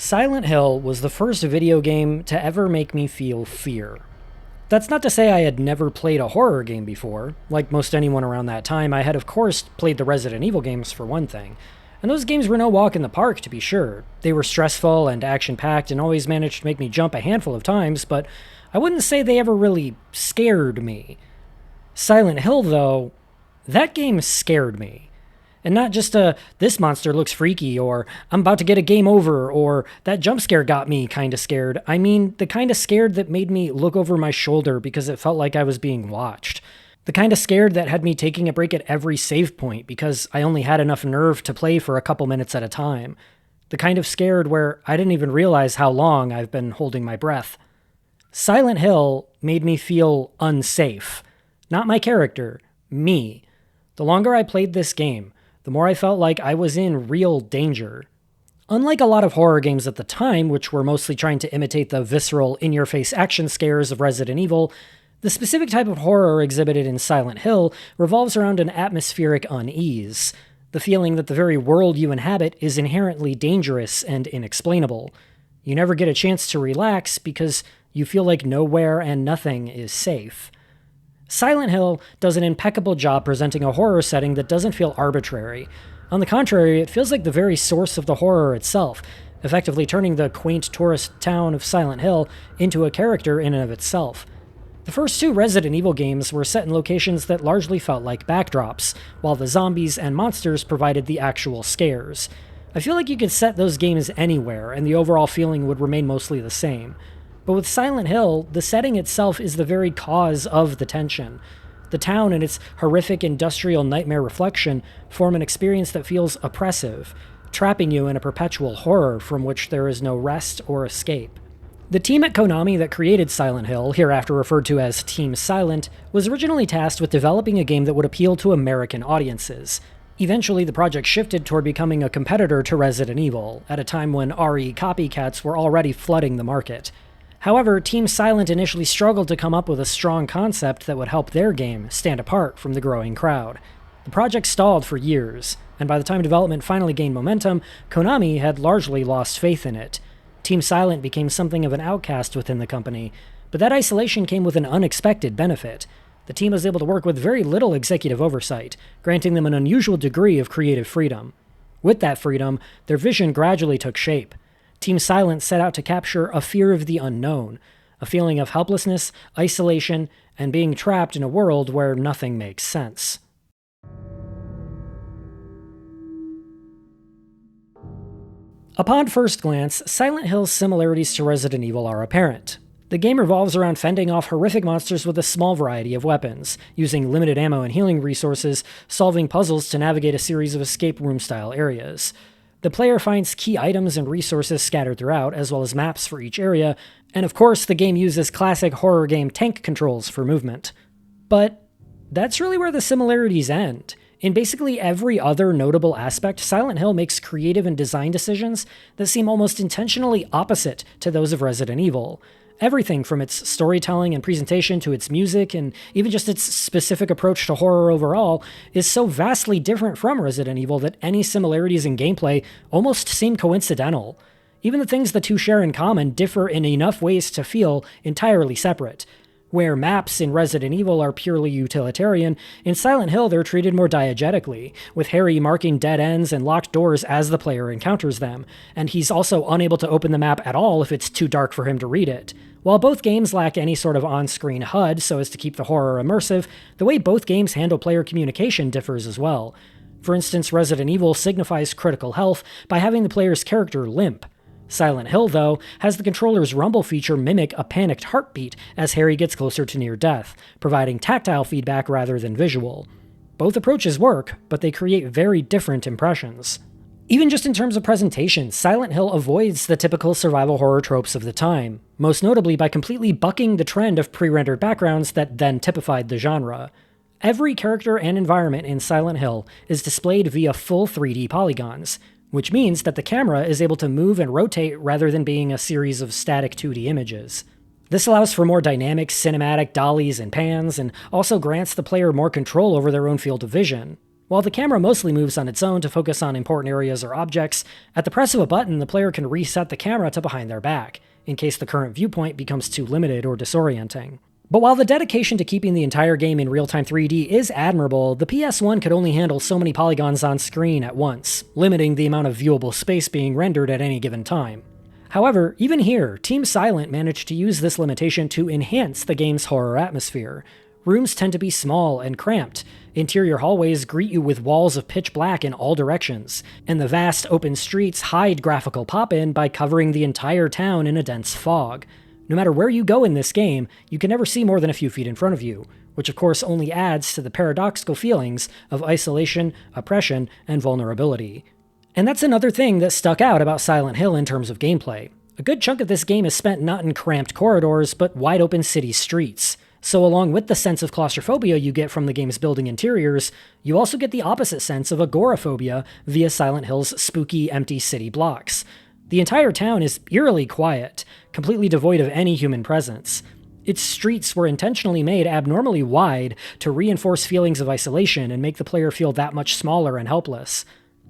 Silent Hill was the first video game to ever make me feel fear. That's not to say I had never played a horror game before. Like most anyone around that time, I had of course played the Resident Evil games for one thing. And those games were no walk in the park, to be sure. They were stressful and action-packed and always managed to make me jump a handful of times, but I wouldn't say they ever really scared me. Silent Hill, though, that game scared me. And not just this monster looks freaky, or I'm about to get a game over, or that jump scare got me kinda scared. I mean, the kinda scared that made me look over my shoulder because it felt like I was being watched. The kinda scared that had me taking a break at every save point because I only had enough nerve to play for a couple minutes at a time. The kind of scared where I didn't even realize how long I've been holding my breath. Silent Hill made me feel unsafe. Not my character, me. The longer I played this game, the more I felt like I was in real danger. Unlike a lot of horror games at the time, which were mostly trying to imitate the visceral, in-your-face action scares of Resident Evil, the specific type of horror exhibited in Silent Hill revolves around an atmospheric unease, the feeling that the very world you inhabit is inherently dangerous and inexplainable. You never get a chance to relax because you feel like nowhere and nothing is safe. Silent Hill does an impeccable job presenting a horror setting that doesn't feel arbitrary. On the contrary, it feels like the very source of the horror itself, effectively turning the quaint tourist town of Silent Hill into a character in and of itself. The first two Resident Evil games were set in locations that largely felt like backdrops, while the zombies and monsters provided the actual scares. I feel like you could set those games anywhere, and the overall feeling would remain mostly the same. But with Silent Hill, the setting itself is the very cause of the tension. The town and its horrific industrial nightmare reflection form an experience that feels oppressive, trapping you in a perpetual horror from which there is no rest or escape. The team at Konami that created Silent Hill, hereafter referred to as Team Silent, was originally tasked with developing a game that would appeal to American audiences. Eventually, the project shifted toward becoming a competitor to Resident Evil, at a time when RE copycats were already flooding the market. However, Team Silent initially struggled to come up with a strong concept that would help their game stand apart from the growing crowd. The project stalled for years, and by the time development finally gained momentum, Konami had largely lost faith in it. Team Silent became something of an outcast within the company, but that isolation came with an unexpected benefit. The team was able to work with very little executive oversight, granting them an unusual degree of creative freedom. With that freedom, their vision gradually took shape. Team Silent set out to capture a fear of the unknown, a feeling of helplessness, isolation, and being trapped in a world where nothing makes sense. Upon first glance, Silent Hill's similarities to Resident Evil are apparent. The game revolves around fending off horrific monsters with a small variety of weapons, using limited ammo and healing resources, solving puzzles to navigate a series of escape room-style areas. The player finds key items and resources scattered throughout, as well as maps for each area, and of course the game uses classic horror game tank controls for movement. But that's really where the similarities end. In basically every other notable aspect, Silent Hill makes creative and design decisions that seem almost intentionally opposite to those of Resident Evil. Everything from its storytelling and presentation to its music and even just its specific approach to horror overall is so vastly different from Resident Evil that any similarities in gameplay almost seem coincidental. Even the things the two share in common differ in enough ways to feel entirely separate. Where maps in Resident Evil are purely utilitarian, in Silent Hill they're treated more diegetically, with Harry marking dead ends and locked doors as the player encounters them, and he's also unable to open the map at all if it's too dark for him to read it. While both games lack any sort of on-screen HUD so as to keep the horror immersive, the way both games handle player communication differs as well. For instance, Resident Evil signifies critical health by having the player's character limp. Silent Hill, though, has the controller's rumble feature mimic a panicked heartbeat as Harry gets closer to near death, providing tactile feedback rather than visual. Both approaches work, but they create very different impressions. Even just in terms of presentation, Silent Hill avoids the typical survival horror tropes of the time, most notably by completely bucking the trend of pre-rendered backgrounds that then typified the genre. Every character and environment in Silent Hill is displayed via full 3D polygons, which means that the camera is able to move and rotate rather than being a series of static 2D images. This allows for more dynamic cinematic dollies and pans, and also grants the player more control over their own field of vision. While the camera mostly moves on its own to focus on important areas or objects, at the press of a button, the player can reset the camera to behind their back, in case the current viewpoint becomes too limited or disorienting. But while the dedication to keeping the entire game in real-time 3D is admirable, the PS1 could only handle so many polygons on screen at once, limiting the amount of viewable space being rendered at any given time. However, even here, Team Silent managed to use this limitation to enhance the game's horror atmosphere. Rooms tend to be small and cramped. Interior hallways greet you with walls of pitch black in all directions, and the vast open streets hide graphical pop-in by covering the entire town in a dense fog. No matter where you go in this game, you can never see more than a few feet in front of you, which of course only adds to the paradoxical feelings of isolation, oppression, and vulnerability. And that's another thing that stuck out about Silent Hill in terms of gameplay. A good chunk of this game is spent not in cramped corridors, but wide open city streets. So along with the sense of claustrophobia you get from the game's building interiors, you also get the opposite sense of agoraphobia via Silent Hill's spooky, empty city blocks. The entire town is eerily quiet, completely devoid of any human presence. Its streets were intentionally made abnormally wide to reinforce feelings of isolation and make the player feel that much smaller and helpless.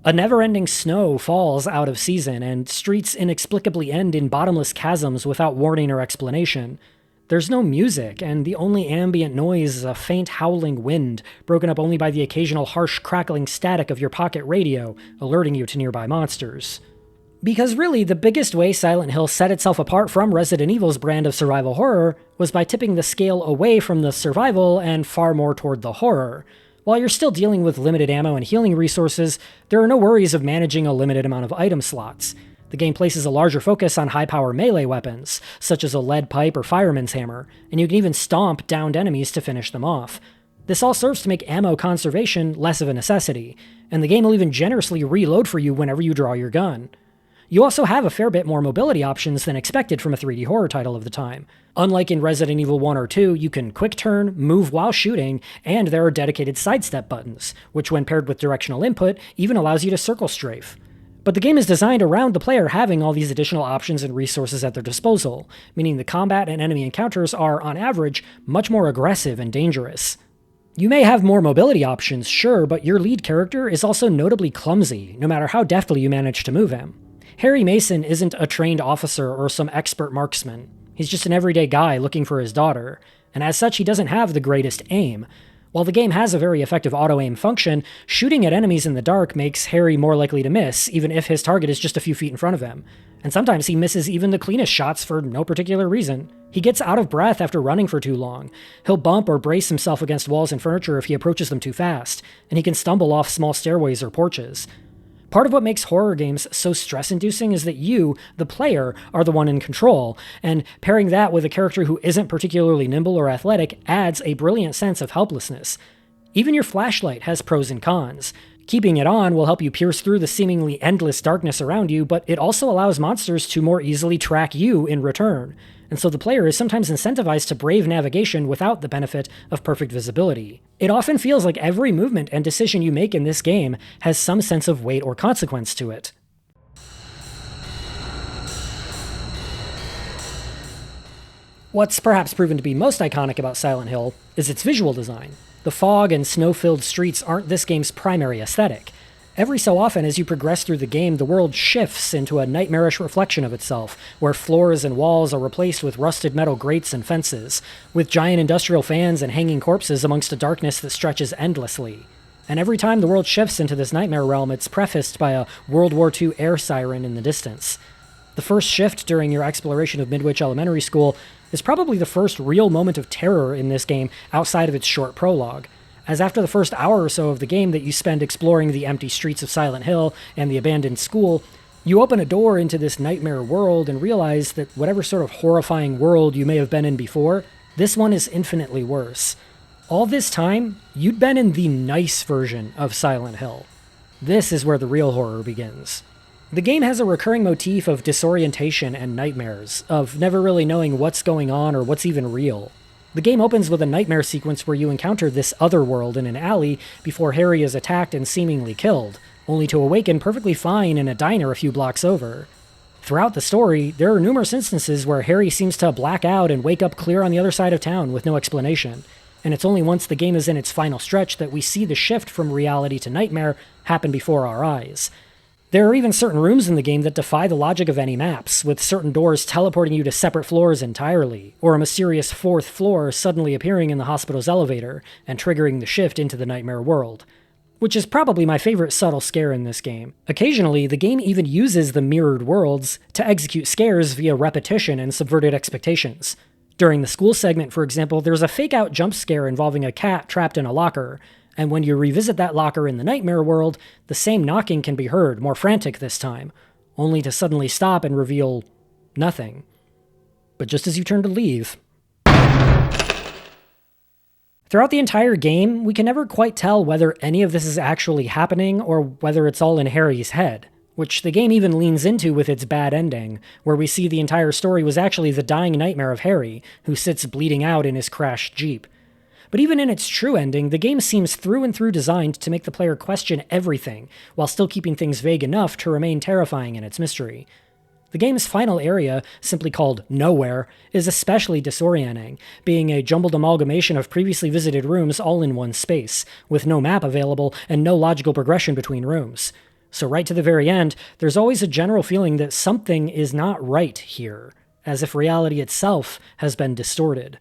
A never-ending snow falls out of season, and streets inexplicably end in bottomless chasms without warning or explanation. There's no music, and the only ambient noise is a faint howling wind, broken up only by the occasional harsh crackling static of your pocket radio, alerting you to nearby monsters. Because really, the biggest way Silent Hill set itself apart from Resident Evil's brand of survival horror was by tipping the scale away from the survival and far more toward the horror. While you're still dealing with limited ammo and healing resources, there are no worries of managing a limited amount of item slots. The game places a larger focus on high-power melee weapons, such as a lead pipe or fireman's hammer, and you can even stomp downed enemies to finish them off. This all serves to make ammo conservation less of a necessity, and the game will even generously reload for you whenever you draw your gun. You also have a fair bit more mobility options than expected from a 3D horror title of the time. Unlike in Resident Evil 1 or 2, you can quick turn, move while shooting, and there are dedicated sidestep buttons, which when paired with directional input, even allows you to circle strafe. But the game is designed around the player having all these additional options and resources at their disposal, meaning the combat and enemy encounters are, on average, much more aggressive and dangerous. You may have more mobility options, sure, but your lead character is also notably clumsy, no matter how deftly you manage to move him. Harry Mason isn't a trained officer or some expert marksman. He's just an everyday guy looking for his daughter, and as such he doesn't have the greatest aim. While the game has a very effective auto-aim function, shooting at enemies in the dark makes Harry more likely to miss, even if his target is just a few feet in front of him. And sometimes he misses even the cleanest shots for no particular reason. He gets out of breath after running for too long. He'll bump or brace himself against walls and furniture if he approaches them too fast, and he can stumble off small stairways or porches. Part of what makes horror games so stress-inducing is that you, the player, are the one in control, and pairing that with a character who isn't particularly nimble or athletic adds a brilliant sense of helplessness. Even your flashlight has pros and cons. Keeping it on will help you pierce through the seemingly endless darkness around you, but it also allows monsters to more easily track you in return, and so the player is sometimes incentivized to brave navigation without the benefit of perfect visibility. It often feels like every movement and decision you make in this game has some sense of weight or consequence to it. What's perhaps proven to be most iconic about Silent Hill is its visual design. The fog and snow-filled streets aren't this game's primary aesthetic. Every so often, as you progress through the game, the world shifts into a nightmarish reflection of itself, where floors and walls are replaced with rusted metal grates and fences, with giant industrial fans and hanging corpses amongst a darkness that stretches endlessly. And every time the world shifts into this nightmare realm, it's prefaced by a World War II air siren in the distance. The first shift during your exploration of Midwich Elementary School is probably the first real moment of terror in this game outside of its short prologue, as after the first hour or so of the game that you spend exploring the empty streets of Silent Hill and the abandoned school, you open a door into this nightmare world and realize that whatever sort of horrifying world you may have been in before, this one is infinitely worse. All this time, you'd been in the nice version of Silent Hill. This is where the real horror begins. The game has a recurring motif of disorientation and nightmares, of never really knowing what's going on or what's even real. The game opens with a nightmare sequence where you encounter this other world in an alley before Harry is attacked and seemingly killed, only to awaken perfectly fine in a diner a few blocks over. Throughout the story, there are numerous instances where Harry seems to black out and wake up clear on the other side of town with no explanation. and it's only once the game is in its final stretch that we see the shift from reality to nightmare happen before our eyes. There are even certain rooms in the game that defy the logic of any maps, with certain doors teleporting you to separate floors entirely, or a mysterious fourth floor suddenly appearing in the hospital's elevator and triggering the shift into the nightmare world. Which is probably my favorite subtle scare in this game. Occasionally, the game even uses the mirrored worlds to execute scares via repetition and subverted expectations. During the school segment, for example, there's a fake-out jump scare involving a cat trapped in a locker, and when you revisit that locker in the nightmare world, the same knocking can be heard, more frantic this time, only to suddenly stop and reveal nothing. But just as you turn to leave... Throughout the entire game, we can never quite tell whether any of this is actually happening or whether it's all in Harry's head, which the game even leans into with its bad ending, where we see the entire story was actually the dying nightmare of Harry, who sits bleeding out in his crashed Jeep. But even in its true ending, the game seems through and through designed to make the player question everything, while still keeping things vague enough to remain terrifying in its mystery. The game's final area, simply called Nowhere, is especially disorienting, being a jumbled amalgamation of previously visited rooms all in one space, with no map available and no logical progression between rooms. So right to the very end, there's always a general feeling that something is not right here, as if reality itself has been distorted.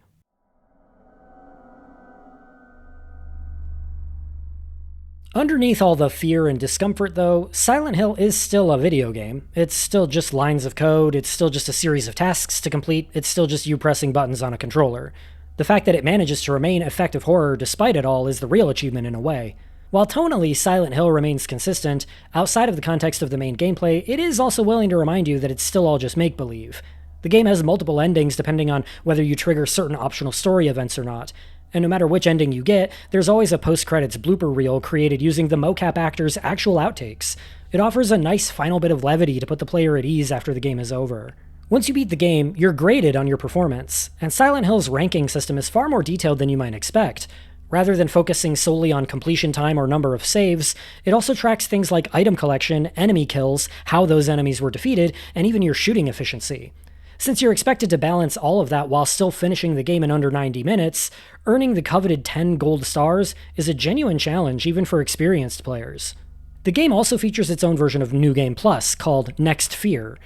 Underneath all the fear and discomfort, though, Silent Hill is still a video game. It's still just lines of code, it's still just a series of tasks to complete, it's still just you pressing buttons on a controller. The fact that it manages to remain effective horror despite it all is the real achievement in a way. While tonally Silent Hill remains consistent, outside of the context of the main gameplay, it is also willing to remind you that it's still all just make-believe. The game has multiple endings depending on whether you trigger certain optional story events or not. And no matter which ending you get, there's always a post-credits blooper reel created using the mocap actors' actual outtakes. It offers a nice final bit of levity to put the player at ease after the game is over. Once you beat the game, you're graded on your performance, and Silent Hill's ranking system is far more detailed than you might expect. Rather than focusing solely on completion time or number of saves, it also tracks things like item collection, enemy kills, how those enemies were defeated, and even your shooting efficiency. Since you're expected to balance all of that while still finishing the game in under 90 minutes, earning the coveted 10 gold stars is a genuine challenge even for experienced players. The game also features its own version of New Game Plus, called Next Fear.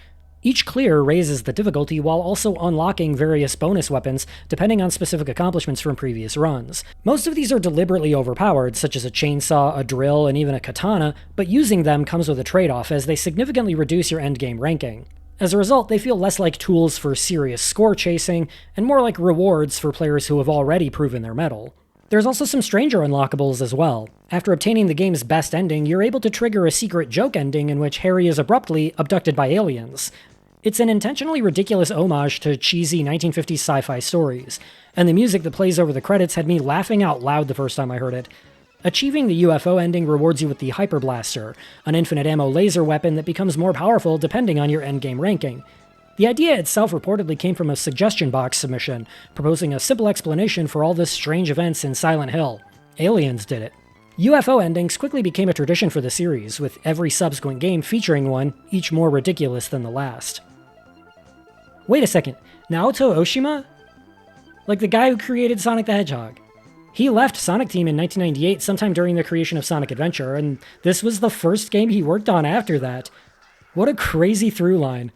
Each clear raises the difficulty while also unlocking various bonus weapons depending on specific accomplishments from previous runs. Most of these are deliberately overpowered, such as a chainsaw, a drill, and even a katana, but using them comes with a trade-off as they significantly reduce your endgame ranking. As a result, they feel less like tools for serious score chasing, and more like rewards for players who have already proven their mettle. There's also some stranger unlockables as well. After obtaining the game's best ending, you're able to trigger a secret joke ending in which Harry is abruptly abducted by aliens. It's an intentionally ridiculous homage to cheesy 1950s sci-fi stories, and the music that plays over the credits had me laughing out loud the first time I heard it. Achieving the UFO ending rewards you with the Hyper Blaster, an infinite ammo laser weapon that becomes more powerful depending on your endgame ranking. The idea itself reportedly came from a suggestion box submission, proposing a simple explanation for all the strange events in Silent Hill. Aliens did it. UFO endings quickly became a tradition for the series, with every subsequent game featuring one, each more ridiculous than the last. Wait a second, Naoto Oshima? Like the guy who created Sonic the Hedgehog. He left Sonic Team in 1998 sometime during the creation of Sonic Adventure, and this was the first game he worked on after that. What a crazy through line.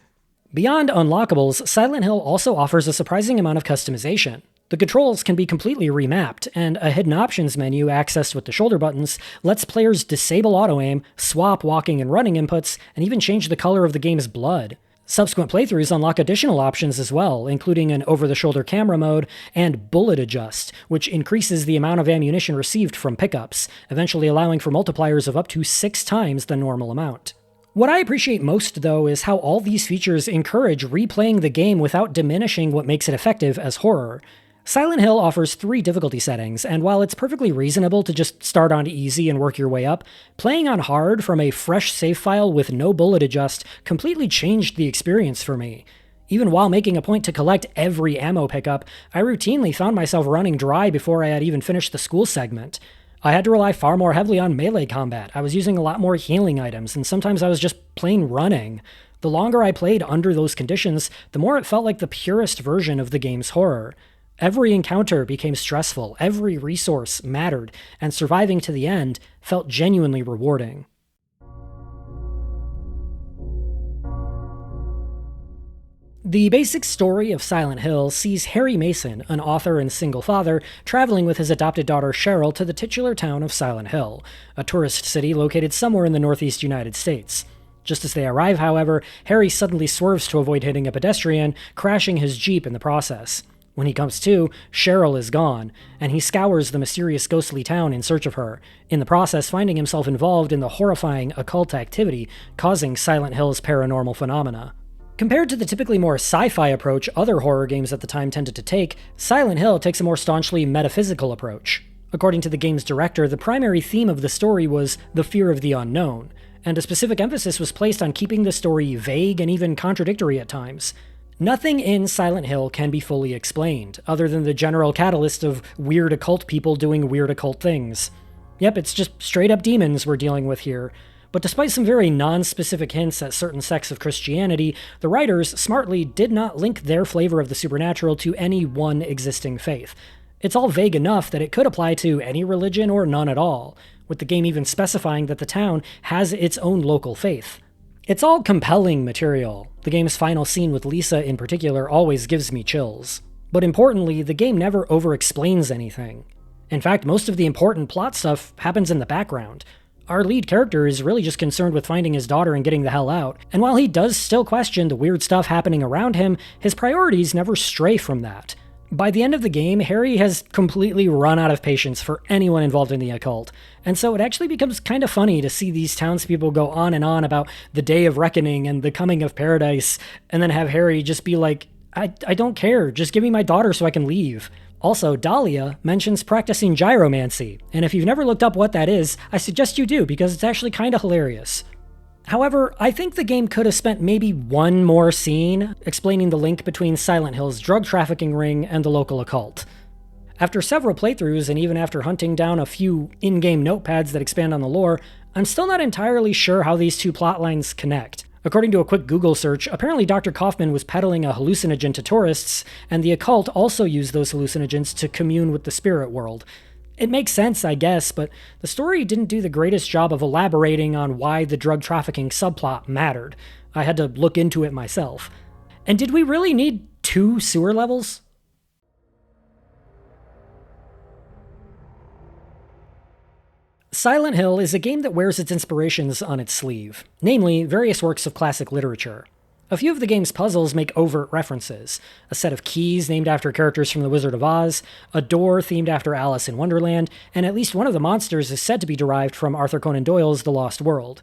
Beyond Unlockables, Silent Hill also offers a surprising amount of customization. The controls can be completely remapped, and a hidden options menu accessed with the shoulder buttons lets players disable auto-aim, swap walking and running inputs, and even change the color of the game's blood. Subsequent playthroughs unlock additional options as well, including an over-the-shoulder camera mode and bullet adjust, which increases the amount of ammunition received from pickups, eventually allowing for multipliers of up to 6 times the normal amount. What I appreciate most, though, is how all these features encourage replaying the game without diminishing what makes it effective as horror. Silent Hill offers 3 difficulty settings, and while it's perfectly reasonable to just start on easy and work your way up, playing on hard from a fresh save file with no bullet adjust completely changed the experience for me. Even while making a point to collect every ammo pickup, I routinely found myself running dry before I had even finished the school segment. I had to rely far more heavily on melee combat, I was using a lot more healing items, and sometimes I was just plain running. The longer I played under those conditions, the more it felt like the purest version of the game's horror. Every encounter became stressful, every resource mattered, and surviving to the end felt genuinely rewarding. The basic story of Silent Hill sees Harry Mason, an author and single father, traveling with his adopted daughter Cheryl to the titular town of Silent Hill, a tourist city located somewhere in the northeast United States. Just as they arrive, however, Harry suddenly swerves to avoid hitting a pedestrian, crashing his Jeep in the process. When he comes to, Cheryl is gone, and he scours the mysterious ghostly town in search of her, in the process finding himself involved in the horrifying occult activity causing Silent Hill's paranormal phenomena. Compared to the typically more sci-fi approach other horror games at the time tended to take, Silent Hill takes a more staunchly metaphysical approach. According to the game's director, the primary theme of the story was the fear of the unknown, and a specific emphasis was placed on keeping the story vague and even contradictory at times. Nothing in Silent Hill can be fully explained, other than the general catalyst of weird occult people doing weird occult things. Yep, it's just straight-up demons we're dealing with here. But despite some very non-specific hints at certain sects of Christianity, the writers smartly did not link their flavor of the supernatural to any one existing faith. It's all vague enough that it could apply to any religion or none at all, with the game even specifying that the town has its own local faith. It's all compelling material. The game's final scene with Lisa in particular always gives me chills. But importantly, the game never over-explains anything. In fact, most of the important plot stuff happens in the background. Our lead character is really just concerned with finding his daughter and getting the hell out, and while he does still question the weird stuff happening around him, his priorities never stray from that. By the end of the game, Harry has completely run out of patience for anyone involved in the occult, and so it actually becomes kind of funny to see these townspeople go on and on about the Day of Reckoning and the coming of paradise, and then have Harry just be like, I don't care, just give me my daughter so I can leave. Also, Dahlia mentions practicing gyromancy, and if you've never looked up what that is, I suggest you do because it's actually kind of hilarious. However, I think the game could have spent maybe one more scene explaining the link between Silent Hill's drug trafficking ring and the local occult. After several playthroughs, and even after hunting down a few in-game notepads that expand on the lore, I'm still not entirely sure how these two plotlines connect. According to a quick Google search, apparently Dr. Kaufman was peddling a hallucinogen to tourists, and the occult also used those hallucinogens to commune with the spirit world. It makes sense, I guess, but the story didn't do the greatest job of elaborating on why the drug trafficking subplot mattered. I had to look into it myself. And did we really need 2 sewer levels? Silent Hill is a game that wears its inspirations on its sleeve, namely various works of classic literature. A few of the game's puzzles make overt references: a set of keys named after characters from The Wizard of Oz, a door themed after Alice in Wonderland, and at least one of the monsters is said to be derived from Arthur Conan Doyle's The Lost World.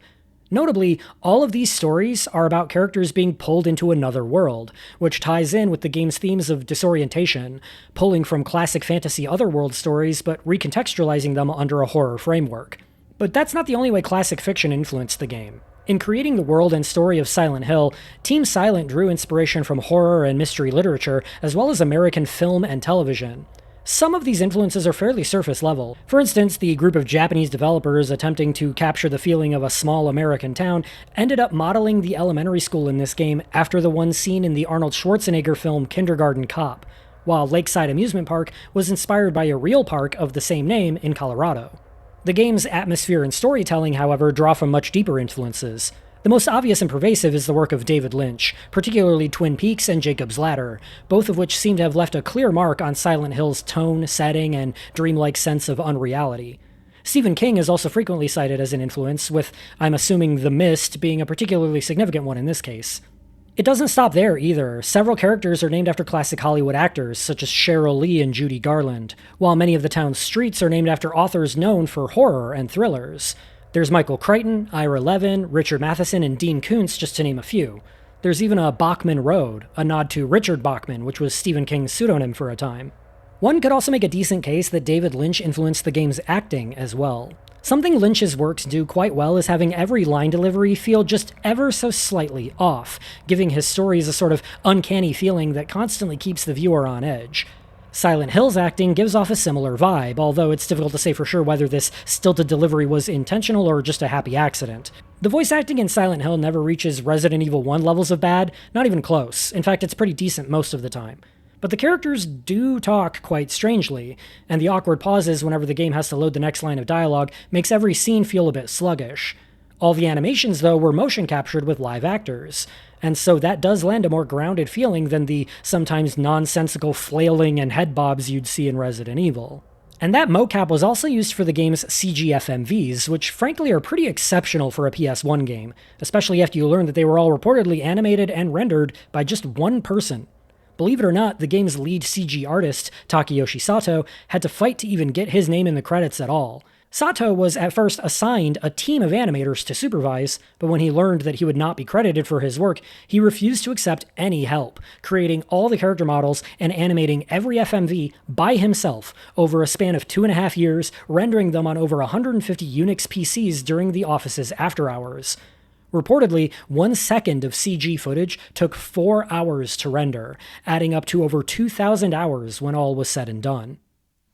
Notably, all of these stories are about characters being pulled into another world, which ties in with the game's themes of disorientation, pulling from classic fantasy otherworld stories but recontextualizing them under a horror framework. But that's not the only way classic fiction influenced the game. In creating the world and story of Silent Hill, Team Silent drew inspiration from horror and mystery literature, as well as American film and television. Some of these influences are fairly surface level. For instance, the group of Japanese developers attempting to capture the feeling of a small American town ended up modeling the elementary school in this game after the one seen in the Arnold Schwarzenegger film Kindergarten Cop, while Lakeside Amusement Park was inspired by a real park of the same name in Colorado. The game's atmosphere and storytelling, however, draw from much deeper influences. The most obvious and pervasive is the work of David Lynch, particularly Twin Peaks and Jacob's Ladder, both of which seem to have left a clear mark on Silent Hill's tone, setting, and dreamlike sense of unreality. Stephen King is also frequently cited as an influence, with, I'm assuming, The Mist being a particularly significant one in this case. It doesn't stop there either. Several characters are named after classic Hollywood actors, such as Cheryl Lee and Judy Garland, while many of the town's streets are named after authors known for horror and thrillers. There's Michael Crichton, Ira Levin, Richard Matheson, and Dean Koontz, just to name a few. There's even a Bachman Road, a nod to Richard Bachman, which was Stephen King's pseudonym for a time. One could also make a decent case that David Lynch influenced the game's acting as well. Something Lynch's works do quite well is having every line delivery feel just ever so slightly off, giving his stories a sort of uncanny feeling that constantly keeps the viewer on edge. Silent Hill's acting gives off a similar vibe, although it's difficult to say for sure whether this stilted delivery was intentional or just a happy accident. The voice acting in Silent Hill never reaches Resident Evil 1 levels of bad, not even close. In fact, it's pretty decent most of the time. But the characters do talk quite strangely, and the awkward pauses whenever the game has to load the next line of dialogue makes every scene feel a bit sluggish. All the animations, though, were motion captured with live actors, and so that does lend a more grounded feeling than the sometimes nonsensical flailing and head bobs you'd see in Resident Evil. And that mocap was also used for the game's CGFMVs, which frankly are pretty exceptional for a PS1 game, especially after you learn that they were all reportedly animated and rendered by just one person. Believe it or not, the game's lead CG artist, Takeyoshi Sato, had to fight to even get his name in the credits at all. Sato was at first assigned a team of animators to supervise, but when he learned that he would not be credited for his work, he refused to accept any help, creating all the character models and animating every FMV by himself over a span of 2.5 years, rendering them on over 150 Unix PCs during the office's after hours. Reportedly, 1 second of CG footage took 4 hours to render, adding up to over 2,000 hours when all was said and done.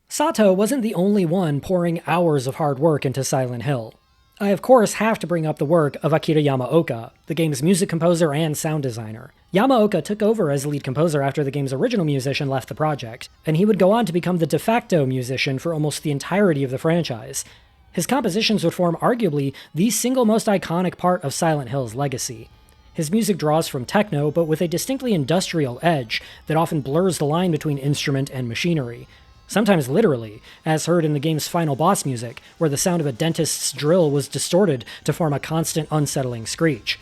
Sato wasn't the only one pouring hours of hard work into Silent Hill. I of course have to bring up the work of Akira Yamaoka, the game's music composer and sound designer. Yamaoka took over as lead composer after the game's original musician left the project, and he would go on to become the de facto musician for almost the entirety of the franchise. His compositions would form arguably the single most iconic part of Silent Hill's legacy. His music draws from techno, but with a distinctly industrial edge that often blurs the line between instrument and machinery. Sometimes literally, as heard in the game's final boss music, where the sound of a dentist's drill was distorted to form a constant, unsettling screech.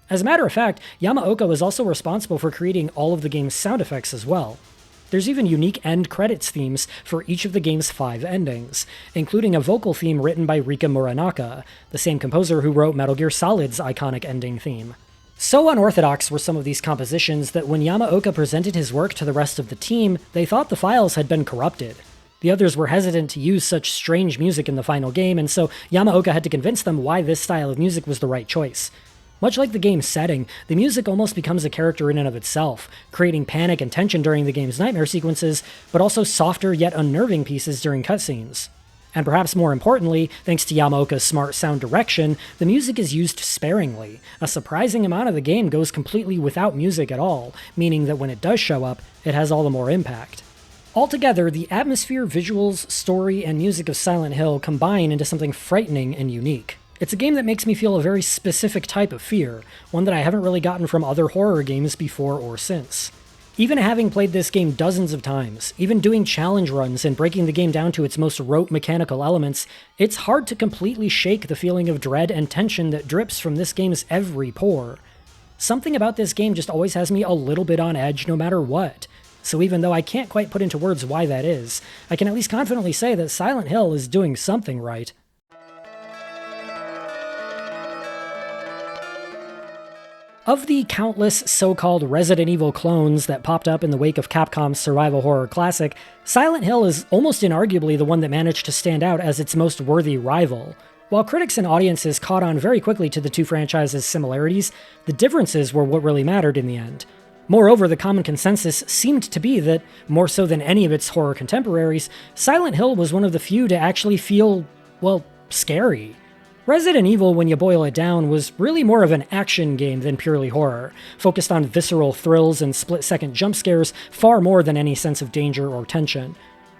As a matter of fact, Yamaoka was also responsible for creating all of the game's sound effects as well. There's even unique end credits themes for each of the game's 5 endings, including a vocal theme written by Rika Muranaka, the same composer who wrote Metal Gear Solid's iconic ending theme. So unorthodox were some of these compositions that when Yamaoka presented his work to the rest of the team, they thought the files had been corrupted. The others were hesitant to use such strange music in the final game, and so Yamaoka had to convince them why this style of music was the right choice. Much like the game's setting, the music almost becomes a character in and of itself, creating panic and tension during the game's nightmare sequences, but also softer yet unnerving pieces during cutscenes. And perhaps more importantly, thanks to Yamaoka's smart sound direction, the music is used sparingly. A surprising amount of the game goes completely without music at all, meaning that when it does show up, it has all the more impact. Altogether, the atmosphere, visuals, story, and music of Silent Hill combine into something frightening and unique. It's a game that makes me feel a very specific type of fear, one that I haven't really gotten from other horror games before or since. Even having played this game dozens of times, even doing challenge runs and breaking the game down to its most rote mechanical elements, it's hard to completely shake the feeling of dread and tension that drips from this game's every pore. Something about this game just always has me a little bit on edge no matter what. So even though I can't quite put into words why that is, I can at least confidently say that Silent Hill is doing something right. Of the countless so-called Resident Evil clones that popped up in the wake of Capcom's survival horror classic, Silent Hill is almost inarguably the one that managed to stand out as its most worthy rival. While critics and audiences caught on very quickly to the two franchises' similarities, the differences were what really mattered in the end. Moreover, the common consensus seemed to be that, more so than any of its horror contemporaries, Silent Hill was one of the few to actually feel, well, scary. Resident Evil, when you boil it down, was really more of an action game than purely horror, focused on visceral thrills and split-second jump scares far more than any sense of danger or tension.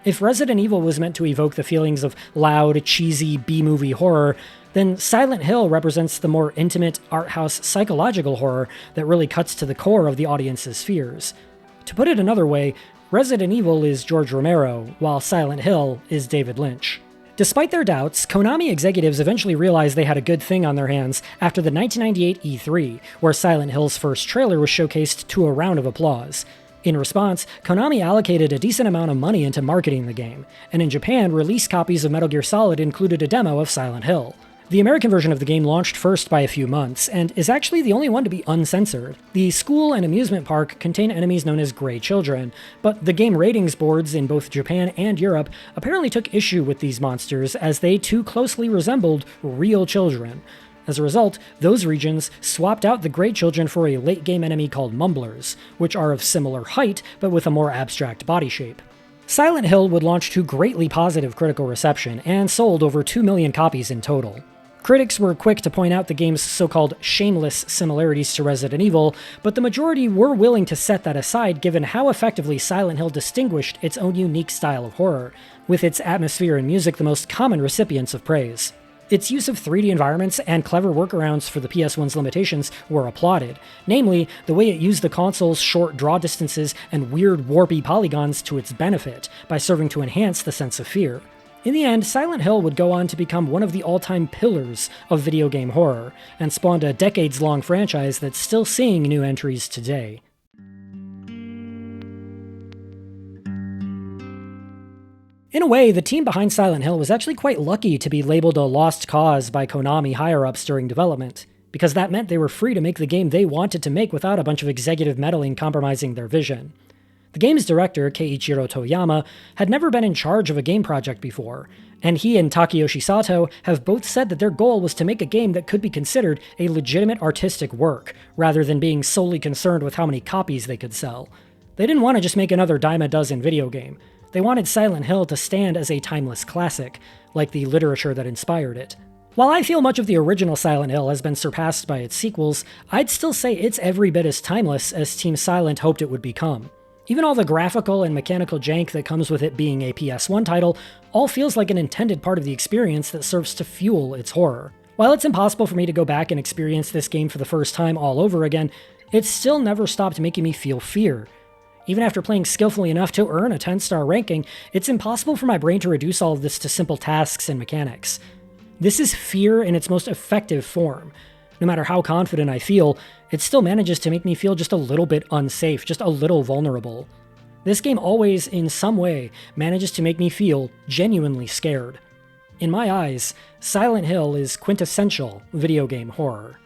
If Resident Evil was meant to evoke the feelings of loud, cheesy B-movie horror, then Silent Hill represents the more intimate, art-house psychological horror that really cuts to the core of the audience's fears. To put it another way, Resident Evil is George Romero, while Silent Hill is David Lynch. Despite their doubts, Konami executives eventually realized they had a good thing on their hands after the 1998 E3, where Silent Hill's first trailer was showcased to a round of applause. In response, Konami allocated a decent amount of money into marketing the game, and in Japan, release copies of Metal Gear Solid included a demo of Silent Hill. The American version of the game launched first by a few months, and is actually the only one to be uncensored. The school and amusement park contain enemies known as Grey Children, but the game ratings boards in both Japan and Europe apparently took issue with these monsters as they too closely resembled real children. As a result, those regions swapped out the Grey Children for a late-game enemy called Mumblers, which are of similar height but with a more abstract body shape. Silent Hill would launch to greatly positive critical reception and sold over 2 million copies in total. Critics were quick to point out the game's so-called shameless similarities to Resident Evil, but the majority were willing to set that aside given how effectively Silent Hill distinguished its own unique style of horror, with its atmosphere and music the most common recipients of praise. Its use of 3D environments and clever workarounds for the PS1's limitations were applauded, namely the way it used the console's short draw distances and weird warpy polygons to its benefit, by serving to enhance the sense of fear. In the end, Silent Hill would go on to become one of the all-time pillars of video game horror, and spawned a decades-long franchise that's still seeing new entries today. In a way, the team behind Silent Hill was actually quite lucky to be labeled a lost cause by Konami higher-ups during development, because that meant they were free to make the game they wanted to make without a bunch of executive meddling compromising their vision. The game's director, Keiichiro Toyama, had never been in charge of a game project before, and he and Takayoshi Sato have both said that their goal was to make a game that could be considered a legitimate artistic work, rather than being solely concerned with how many copies they could sell. They didn't want to just make another dime a dozen video game. They wanted Silent Hill to stand as a timeless classic, like the literature that inspired it. While I feel much of the original Silent Hill has been surpassed by its sequels, I'd still say it's every bit as timeless as Team Silent hoped it would become. Even all the graphical and mechanical jank that comes with it being a PS1 title all feels like an intended part of the experience that serves to fuel its horror. While it's impossible for me to go back and experience this game for the first time all over again, it still never stopped making me feel fear. Even after playing skillfully enough to earn a 10-star ranking, it's impossible for my brain to reduce all of this to simple tasks and mechanics. This is fear in its most effective form. No matter how confident I feel, it still manages to make me feel just a little bit unsafe, just a little vulnerable. This game always, in some way, manages to make me feel genuinely scared. In my eyes, Silent Hill is quintessential video game horror.